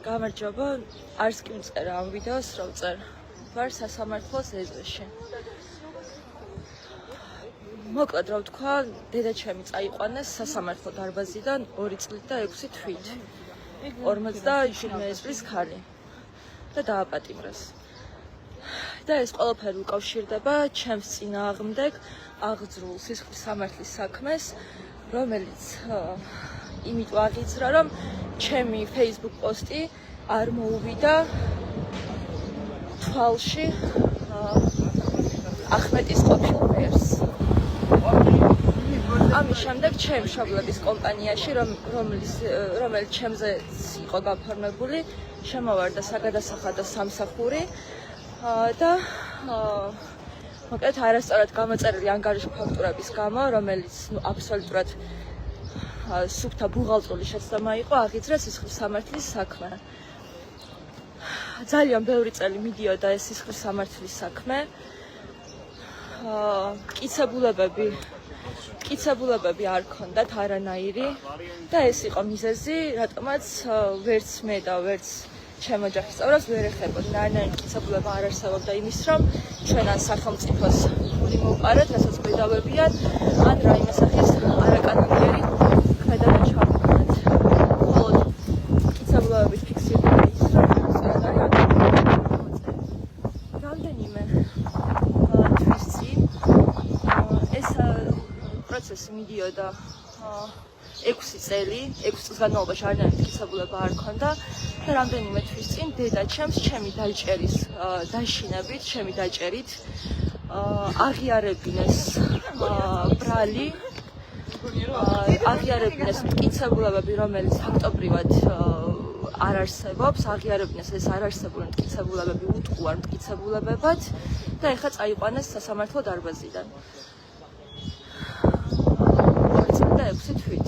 გამარჯობა, არც კი მწერა ამ ვიდეოს რო ვწერ. ვარ სასამართლოს ეზოში. მოკლედ რა ვთქვა, დედაჩემი წაიყვანეს სასამართლო დარბაზიდან 2 წლით და 6 თვით. 57 წლის ქალი და დააპატიმრეს. და ეს ყველაფერი უკავშირდება ჩემს წინააღმდეგ აღძრულ სისხლის სამართლის საქმეს, რომელიც იმიტომ აღიძრა, რომ ჩემი Facebook პოსტი არ მოუვიდა თვალში ახმეტის ყოფილ მერს. ამის შემდეგ ჩემ მშობლების კომპანიაში, რომელიც ჩემზე იყო გაფორმებული, შემოვარდა საგადასახადო სამსახური და მოკლედ არასწორად გამოწერილი ანგარიში ფაქტურების გამო, რომელიც აბსოლუტურად სუფთა ბუღალტრული შეცდომა იყო, აღიძრა სისხლის სამართლის საქმე. ძალიან ბევრი წელი მიდიოდა ეს სისხლის სამართლის საქმე. მტკიცებულებები არ ქონდათ არანაირი და ეს იყო მიზეზი, რატომაც ვერც მე და ვერც ჩემ ოჯახის წევრებს ვერ ეხებოდნენ არანაირი მტკიცებულება არ არსებობდა იმის, რომ ჩვენ ან სახელმწიფოს ფული მოვყარეთ, რასაც გვედავებიან, ან რაიმე სახის არაკანონიერი ქმედება ჩავუყარეთ. მხოლოდ მტკიცებულებებით ფიქსირდება ის, რომ სწორად არის რამდენიმე თვის წინ ეს პროცესი მიდიოდა 6 წელი, 6 წლის განმავლობაში არანაირი მტკიცებულება არ ქონდა და რამდენიმე თვის წინ დედაჩემს ჩემი დაჭერის დაშინებით, ჩემი დაჭერით აღიარებინეს ბრალი, აღიარებინეს მტკიცებულებები, რომელიც ფაქტობრივად არ არსებობს, აღიარებინეს ეს არარსებული მტკიცებულებები უტყუარ მტკიცებულებებად და ეხლა წაიყვანეს სასამართლო დარბაზიდან. 2 წელი და 6 თვით.